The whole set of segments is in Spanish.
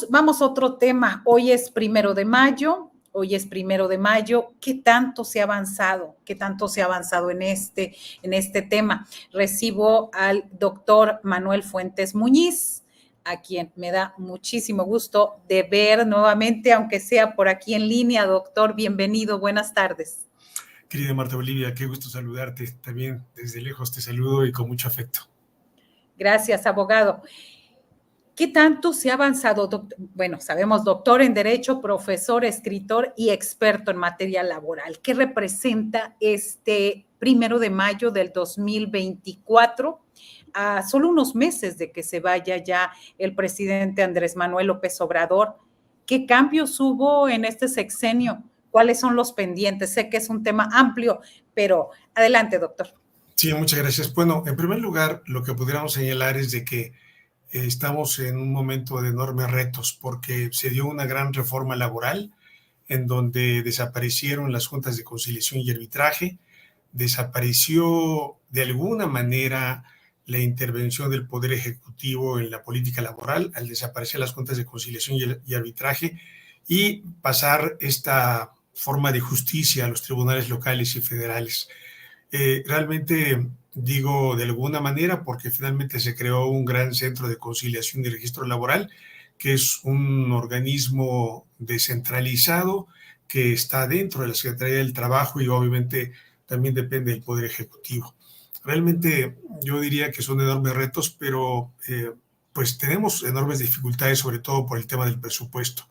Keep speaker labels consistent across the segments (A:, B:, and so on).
A: vamos a otro tema. Hoy es 1 de mayo. Hoy es 1 de mayo. ¿Qué tanto se ha avanzado? ¿Qué tanto se ha avanzado en este tema? Recibo al doctor Manuel Fuentes Muñiz, a quien me da muchísimo gusto de ver nuevamente, aunque sea por aquí en línea. Doctor, bienvenido, buenas tardes.
B: Querida Marta Bolivia, qué gusto saludarte. También desde lejos te saludo y con mucho afecto.
A: Gracias, abogado. ¿Qué tanto se ha avanzado? Bueno, sabemos, doctor en Derecho, profesor, escritor y experto en materia laboral. ¿Qué representa este 1 de mayo del 2024? A solo unos meses de que se vaya ya el presidente Andrés Manuel López Obrador. ¿Qué cambios hubo en este sexenio? ¿Cuáles son los pendientes? Sé que es un tema amplio, pero adelante, doctor.
B: Sí, muchas gracias. Bueno, en primer lugar, lo que pudiéramos señalar es de que estamos en un momento de enormes retos porque se dio una gran reforma laboral en donde desaparecieron las juntas de conciliación y arbitraje, desapareció de alguna manera la intervención del Poder Ejecutivo en la política laboral al desaparecer las juntas de conciliación y arbitraje y pasar esta forma de justicia a los tribunales locales y federales. Realmente digo de alguna manera porque finalmente se creó un gran centro de conciliación y registro laboral, que es un organismo descentralizado que está dentro de la Secretaría del Trabajo y obviamente también depende del Poder Ejecutivo. Realmente yo diría que son enormes retos, pero pues tenemos enormes dificultades, sobre todo por el tema del presupuesto.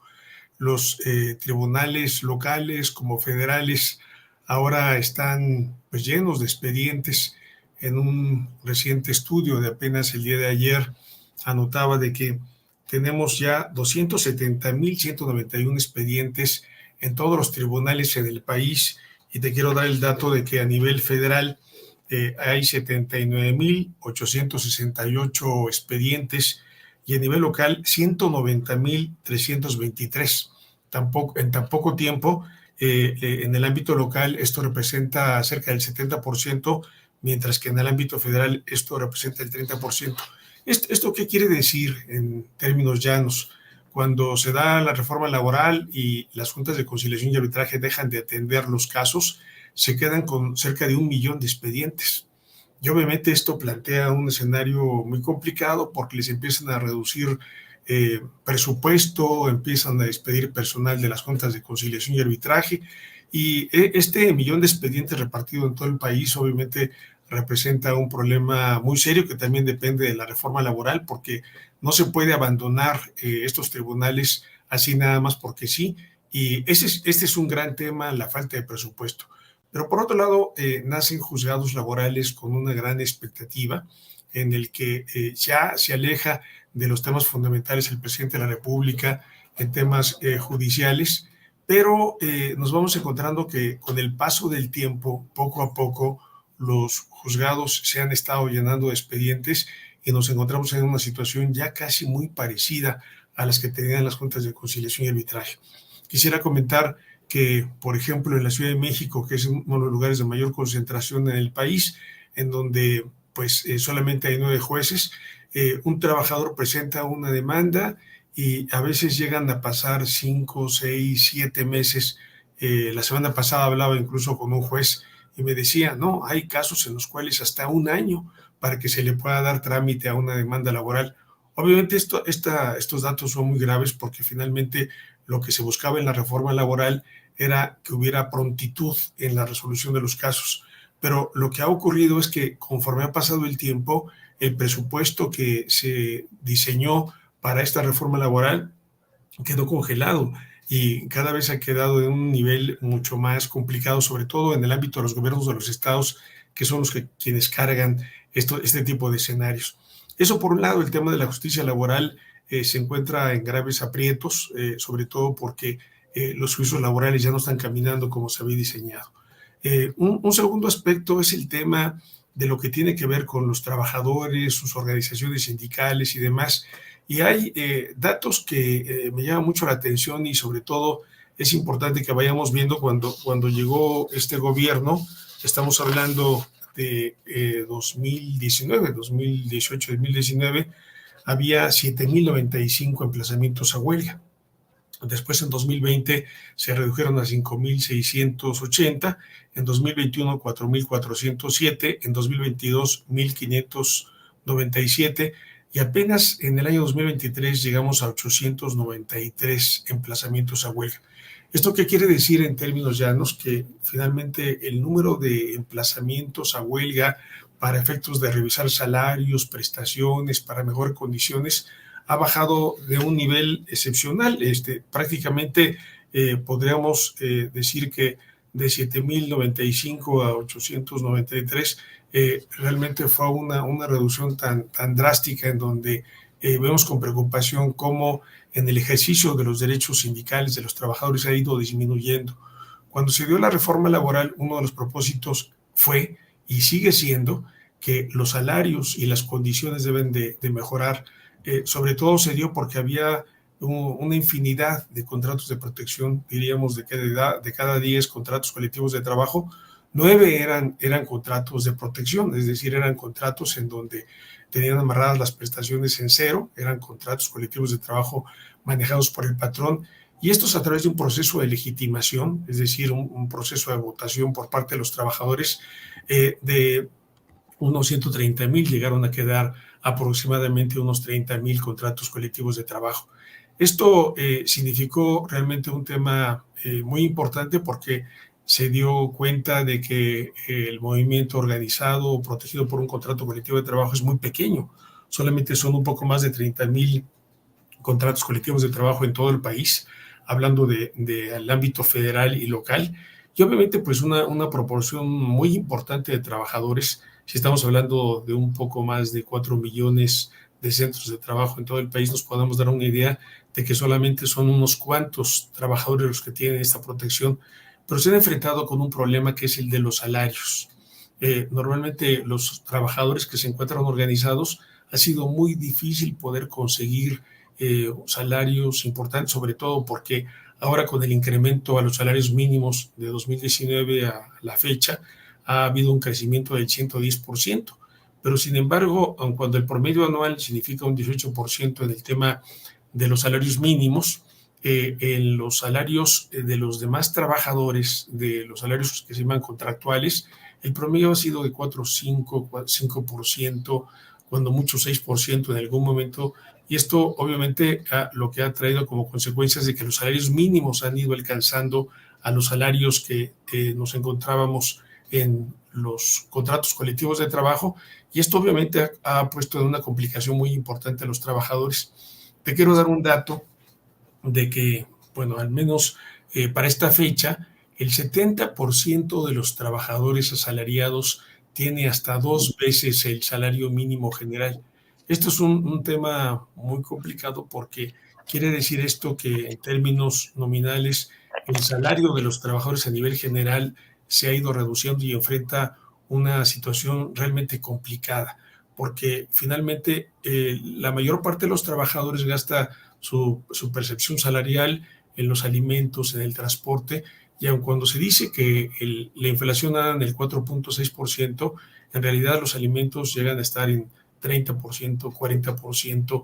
B: Los tribunales locales como federales ahora están pues llenos de expedientes. En un reciente estudio de apenas el día de ayer anotaba de que tenemos ya 270,191 expedientes en todos los tribunales en el país, y te quiero dar el dato de que a nivel federal hay 79,868 expedientes y a nivel local 190,323. En tan poco tiempo, en el ámbito local esto representa cerca del 70%, mientras que en el ámbito federal esto representa el 30%. ¿Esto qué quiere decir en términos llanos? Cuando se da la reforma laboral y las juntas de conciliación y arbitraje dejan de atender los casos, se quedan con cerca de 1 millón de expedientes. Y obviamente esto plantea un escenario muy complicado porque les empiezan a reducir presupuesto, empiezan a despedir personal de las juntas de conciliación y arbitraje, y este millón de expedientes repartido en todo el país obviamente representa un problema muy serio que también depende de la reforma laboral, porque no se puede abandonar estos tribunales así nada más porque sí, y este es un gran tema, la falta de presupuesto. Pero por otro lado, nacen juzgados laborales con una gran expectativa en el que ya se aleja de los temas fundamentales el presidente de la República en temas judiciales, pero nos vamos encontrando que con el paso del tiempo, poco a poco, los juzgados se han estado llenando de expedientes y nos encontramos en una situación ya casi muy parecida a las que tenían las juntas de conciliación y arbitraje. Quisiera comentar que, por ejemplo, en la Ciudad de México, que es uno de los lugares de mayor concentración en el país, en donde pues solamente hay 9 jueces, un trabajador presenta una demanda y a veces llegan a pasar 5, 6, 7 meses. La semana pasada hablaba incluso con un juez y me decía, no, hay casos en los cuales hasta 1 año para que se le pueda dar trámite a una demanda laboral. Obviamente estos datos son muy graves porque finalmente lo que se buscaba en la reforma laboral era que hubiera prontitud en la resolución de los casos. Pero lo que ha ocurrido es que conforme ha pasado el tiempo, el presupuesto que se diseñó para esta reforma laboral quedó congelado y cada vez ha quedado en un nivel mucho más complicado, sobre todo en el ámbito de los gobiernos de los estados, que son quienes cargan este tipo de escenarios. Eso por un lado. El tema de la justicia laboral se encuentra en graves aprietos, sobre todo porque los juicios laborales ya no están caminando como se había diseñado. Un segundo aspecto es el tema de lo que tiene que ver con los trabajadores, sus organizaciones sindicales y demás. Y hay datos que me llaman mucho la atención y sobre todo es importante que vayamos viendo cuando llegó este gobierno. Estamos hablando de 2019, 2018, 2019. había 7.095 emplazamientos a huelga. Después, en 2020, se redujeron a 5.680, en 2021, 4.407, en 2022, 1.597, y apenas en el año 2023 llegamos a 893 emplazamientos a huelga. ¿Esto qué quiere decir en términos llanos? Que finalmente el número de emplazamientos a huelga para efectos de revisar salarios, prestaciones, para mejores condiciones, ha bajado de un nivel excepcional. Prácticamente podríamos decir que de 7.095 a 893 realmente fue una reducción tan drástica, en donde vemos con preocupación cómo en el ejercicio de los derechos sindicales de los trabajadores ha ido disminuyendo. Cuando se dio la reforma laboral, uno de los propósitos fue y sigue siendo que los salarios y las condiciones deben de mejorar. Sobre todo se dio porque había una infinidad de contratos de protección, diríamos de cada 10 contratos colectivos de trabajo, 9 eran contratos de protección, es decir, eran contratos en donde tenían amarradas las prestaciones en cero, eran contratos colectivos de trabajo manejados por el patrón, y estos a través de un proceso de legitimación, es decir, un proceso de votación por parte de los trabajadores, de unos 130,000 llegaron a quedar aproximadamente unos 30,000 contratos colectivos de trabajo. Esto significó realmente un tema muy importante, porque se dio cuenta de que el movimiento organizado protegido por un contrato colectivo de trabajo es muy pequeño. Solamente son un poco más de 30,000 contratos colectivos de trabajo en todo el país, hablando del ámbito federal y local, y obviamente pues una proporción muy importante de trabajadores. Si estamos hablando de un poco más de 4 millones de centros de trabajo en todo el país, nos podemos dar una idea de que solamente son unos cuantos trabajadores los que tienen esta protección, pero se han enfrentado con un problema que es el de los salarios. Normalmente los trabajadores que se encuentran organizados, ha sido muy difícil poder conseguir salarios importantes, sobre todo porque ahora con el incremento a los salarios mínimos de 2019 a la fecha, ha habido un crecimiento del 110%, pero sin embargo, aun cuando el promedio anual significa un 18% en el tema de los salarios mínimos, en los salarios de los demás trabajadores, de los salarios que se llaman contractuales, el promedio ha sido de 4, 5, 5%, cuando mucho 6% en algún momento, y esto obviamente lo que ha traído como consecuencia es de que los salarios mínimos han ido alcanzando a los salarios que nos encontrábamos en los contratos colectivos de trabajo, y esto obviamente ha puesto en una complicación muy importante a los trabajadores. Te quiero dar un dato de que, bueno, al menos para esta fecha, el 70% de los trabajadores asalariados tiene hasta 2 veces el salario mínimo general. Esto es un tema muy complicado, porque quiere decir esto que en términos nominales el salario de los trabajadores a nivel general se ha ido reduciendo y enfrenta una situación realmente complicada, porque finalmente la mayor parte de los trabajadores gasta su percepción salarial en los alimentos, en el transporte, y aun cuando se dice que la inflación anda en el 4.6%, en realidad los alimentos llegan a estar en 30%, 40%,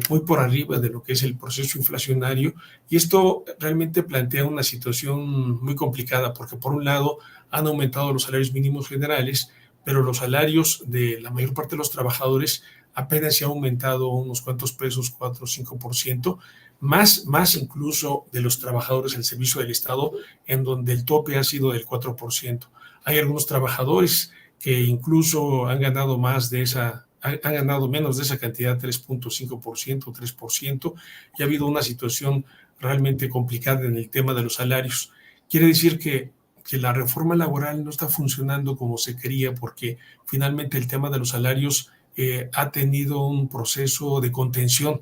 B: muy por arriba de lo que es el proceso inflacionario, y esto realmente plantea una situación muy complicada, porque por un lado han aumentado los salarios mínimos generales, pero los salarios de la mayor parte de los trabajadores apenas se ha aumentado unos cuantos pesos, 4 o 5%, más incluso de los trabajadores al servicio del Estado, en donde el tope ha sido del 4%. Hay algunos trabajadores que incluso han ganado menos de esa cantidad, 3.5%, 3%, y ha habido una situación realmente complicada en el tema de los salarios. Quiere decir que la reforma laboral no está funcionando como se quería, porque finalmente el tema de los salarios ha tenido un proceso de contención,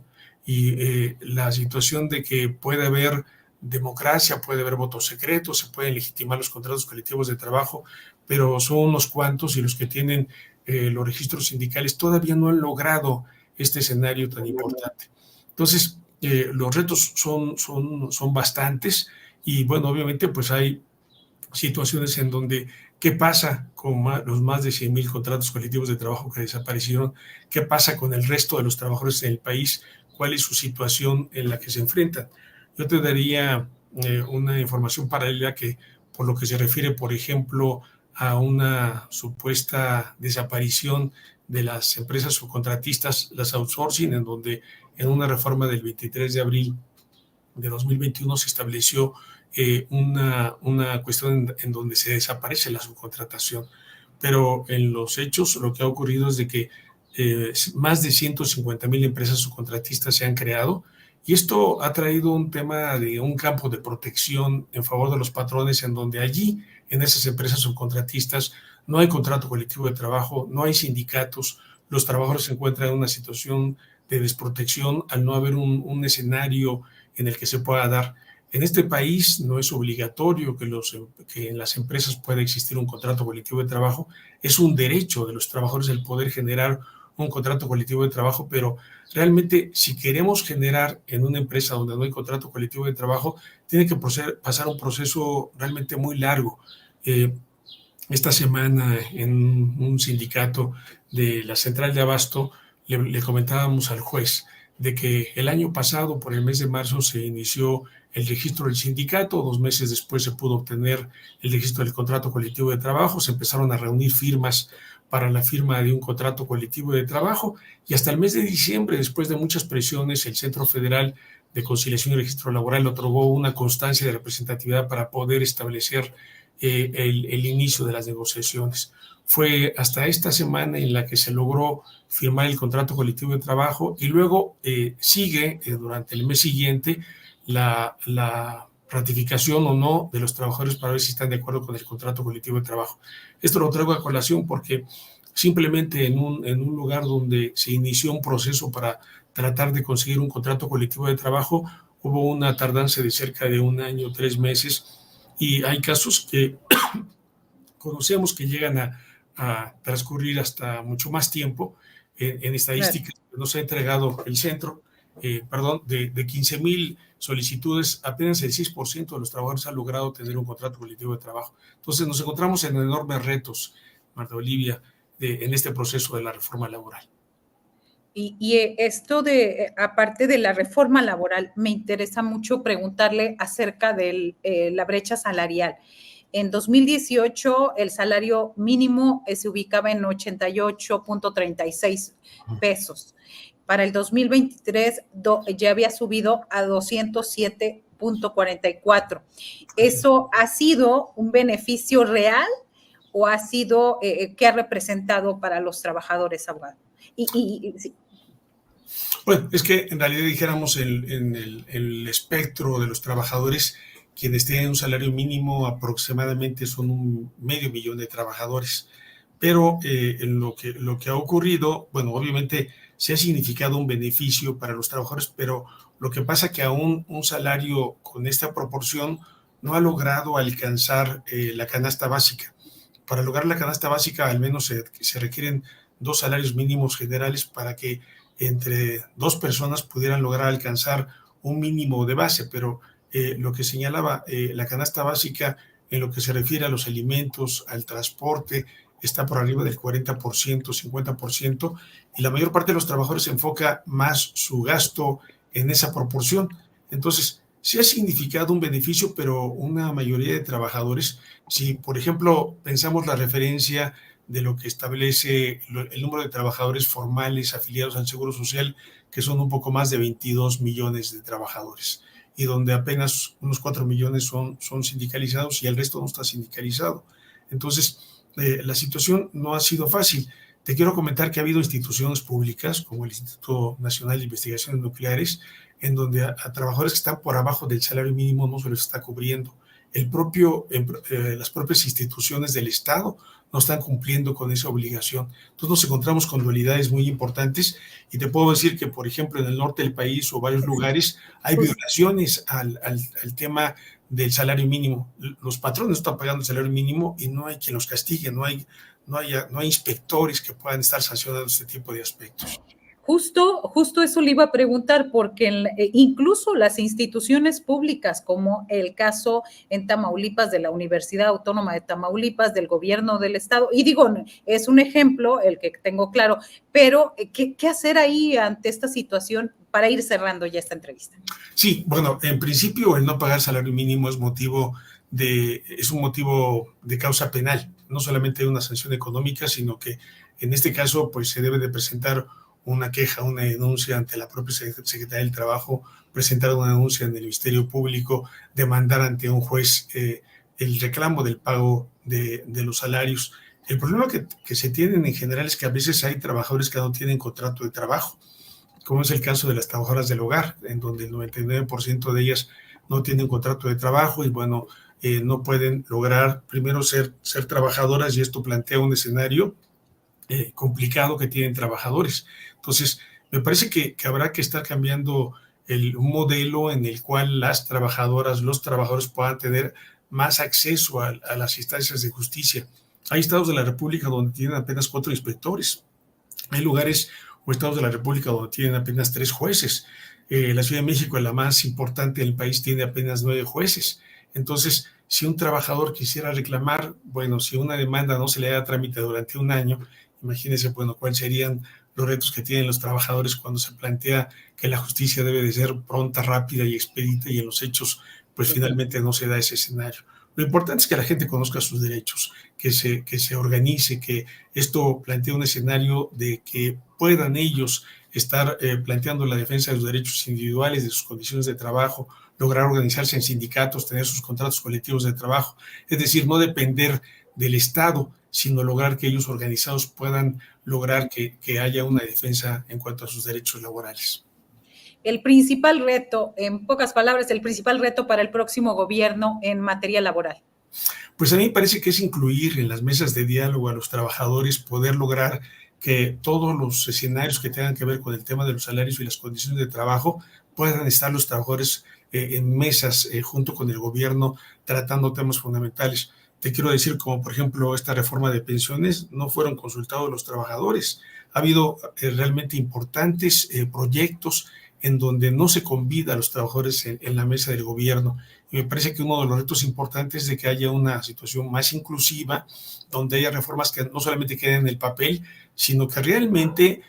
B: y la situación de que puede haber democracia, puede haber votos secretos, se pueden legitimar los contratos colectivos de trabajo, pero son unos cuantos, y los que tienen los registros sindicales todavía no han logrado este escenario tan importante. Entonces, los retos son bastantes, y bueno, obviamente pues hay situaciones en donde ¿Qué pasa con los más de 100,000 contratos colectivos de trabajo que desaparecieron? ¿Qué pasa con el resto de los trabajadores en el país? ¿Cuál es su situación en la que se enfrentan? Yo te daría una información paralela que, por lo que se refiere, por ejemplo, a una supuesta desaparición de las empresas subcontratistas, las outsourcing, en donde en una reforma del 23 de abril de 2021 se estableció una cuestión en donde se desaparece la subcontratación. Pero en los hechos lo que ha ocurrido es de que más de 150,000 empresas subcontratistas se han creado, y esto ha traído un tema de un campo de protección en favor de los patrones, en donde allí, en esas empresas subcontratistas, no hay contrato colectivo de trabajo, no hay sindicatos, los trabajadores se encuentran en una situación de desprotección al no haber un escenario en el que se pueda dar. En este país no es obligatorio que en las empresas pueda existir un contrato colectivo de trabajo. Es un derecho de los trabajadores el poder generar un contrato colectivo de trabajo, pero realmente si queremos generar en una empresa donde no hay contrato colectivo de trabajo, tiene que pasar un proceso realmente muy largo. Esta semana en un sindicato de la central de abasto le comentábamos al juez de que el año pasado, por el mes de marzo, se inició el registro del sindicato, 2 meses después se pudo obtener el registro del contrato colectivo de trabajo, se empezaron a reunir firmas para la firma de un contrato colectivo de trabajo, y hasta el mes de diciembre, después de muchas presiones, el Centro Federal de Conciliación y Registro Laboral otorgó una constancia de representatividad para poder establecer el inicio de las negociaciones. Fue hasta esta semana en la que se logró firmar el contrato colectivo de trabajo, y luego sigue durante el mes siguiente la ratificación o no de los trabajadores para ver si están de acuerdo con el contrato colectivo de trabajo. Esto lo traigo a colación porque simplemente en un lugar donde se inició un proceso para tratar de conseguir un contrato colectivo de trabajo, hubo una tardanza de cerca de 1 año, 3 meses, y hay casos que conocemos que llegan a transcurrir hasta mucho más tiempo. En estadísticas que nos ha entregado el centro, de 15,000 solicitudes, apenas el 6% de los trabajadores ha logrado tener un contrato colectivo de trabajo. Entonces nos encontramos en enormes retos, Marta Olivia, en este proceso de la reforma laboral.
A: Y esto aparte de la reforma laboral, me interesa mucho preguntarle acerca de la brecha salarial. En 2018, el salario mínimo se ubicaba en 88.36 pesos. Para el 2023 ya había subido a 207.44. ¿Eso ha sido un beneficio real o ha sido qué ha representado para los trabajadores, abogado? Sí.
B: Bueno, es que en realidad dijéramos en el espectro de los trabajadores, quienes tienen un salario mínimo aproximadamente son 500,000 de trabajadores. Pero en lo que ha ocurrido, bueno, obviamente sí ha significado un beneficio para los trabajadores, pero lo que pasa es que aún un salario con esta proporción no ha logrado alcanzar la canasta básica. Para lograr la canasta básica, al menos se requieren 2 salarios mínimos generales para que entre 2 personas pudieran lograr alcanzar un mínimo de base, pero lo que señalaba la canasta básica en lo que se refiere a los alimentos, al transporte, está por arriba del 40%, 50%, y la mayor parte de los trabajadores enfoca más su gasto en esa proporción. Entonces, sí ha significado un beneficio, pero una mayoría de trabajadores, si por ejemplo pensamos la referencia de lo que establece el número de trabajadores formales afiliados al Seguro Social, que son un poco más de 22 millones de trabajadores, y donde apenas unos 4 millones son sindicalizados y el resto no está sindicalizado. Entonces, la situación no ha sido fácil. Te quiero comentar que ha habido instituciones públicas, como el Instituto Nacional de Investigaciones Nucleares, en donde a trabajadores que están por abajo del salario mínimo no se les está cubriendo. Las propias instituciones del Estado no están cumpliendo con esa obligación. Entonces nos encontramos con dualidades muy importantes, y te puedo decir que, por ejemplo, en el norte del país o varios lugares hay violaciones al tema del salario mínimo. Los patrones están pagando el salario mínimo y no hay quien los castigue, no hay inspectores que puedan estar sancionando este tipo de aspectos.
A: Justo eso le iba a preguntar, porque incluso las instituciones públicas, como el caso en Tamaulipas de la Universidad Autónoma de Tamaulipas, del gobierno del estado, y digo, es un ejemplo el que tengo claro, pero ¿qué hacer ahí ante esta situación para ir cerrando ya esta entrevista?
B: Sí, bueno, en principio el no pagar salario mínimo es un motivo de causa penal, no solamente de una sanción económica, sino que en este caso pues se debe de presentar una queja, una denuncia ante la propia Secretaría del Trabajo, presentar una denuncia en el Ministerio Público, demandar ante un juez el reclamo del pago de los salarios. El problema que se tienen en general es que a veces hay trabajadores que no tienen contrato de trabajo, como es el caso de las trabajadoras del hogar, en donde el 99% de ellas no tienen contrato de trabajo y bueno, no pueden lograr primero ser trabajadoras, y esto plantea un escenario complicado que tienen trabajadores. Entonces, me parece que habrá que estar cambiando un modelo en el cual las trabajadoras, los trabajadores puedan tener más acceso a las instancias de justicia. Hay estados de la República donde tienen apenas 4 inspectores. Hay lugares o estados de la República donde tienen apenas 3 jueces. La Ciudad de México, la más importante del país, tiene apenas 9 jueces. Entonces, si un trabajador quisiera reclamar, bueno, si una demanda no se le da trámite durante un año, imagínense, bueno, cuáles serían los retos que tienen los trabajadores cuando se plantea que la justicia debe de ser pronta, rápida y expedita, y en los hechos, pues finalmente no se da ese escenario. Lo importante es que la gente conozca sus derechos, que se organice, que esto plantee un escenario de que puedan ellos estar planteando la defensa de sus derechos individuales, de sus condiciones de trabajo, lograr organizarse en sindicatos, tener sus contratos colectivos de trabajo, es decir, no depender del Estado, sino lograr que ellos organizados puedan lograr que haya una defensa en cuanto a sus derechos laborales.
A: El principal reto, en pocas palabras, el principal reto para el próximo gobierno en materia laboral.
B: Pues a mí me parece que es incluir en las mesas de diálogo a los trabajadores, poder lograr que todos los escenarios que tengan que ver con el tema de los salarios y las condiciones de trabajo puedan estar los trabajadores en mesas junto con el gobierno tratando temas fundamentales. Te quiero decir, como por ejemplo esta reforma de pensiones, no fueron consultados los trabajadores. Ha habido realmente importantes proyectos en donde no se convida a los trabajadores en la mesa del gobierno. Y me parece que uno de los retos importantes es de que haya una situación más inclusiva, donde haya reformas que no solamente queden en el papel, sino que realmente,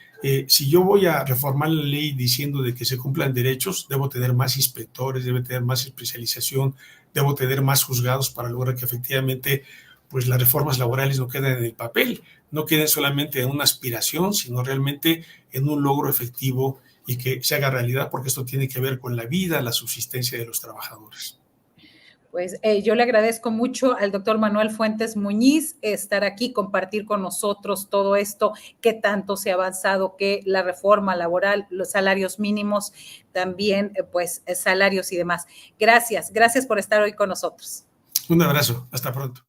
B: si yo voy a reformar la ley diciendo de que se cumplan derechos, debo tener más inspectores, debo tener más especialización, debo tener más juzgados para lograr que efectivamente pues las reformas laborales no queden en el papel, no queden solamente en una aspiración, sino realmente en un logro efectivo y que se haga realidad, porque esto tiene que ver con la vida, la subsistencia de los trabajadores.
A: Pues yo le agradezco mucho al doctor Manuel Fuentes Muñiz estar aquí, compartir con nosotros todo esto, que tanto se ha avanzado, que la reforma laboral, los salarios mínimos, también pues salarios y demás. Gracias por estar hoy con nosotros.
B: Un abrazo, hasta pronto.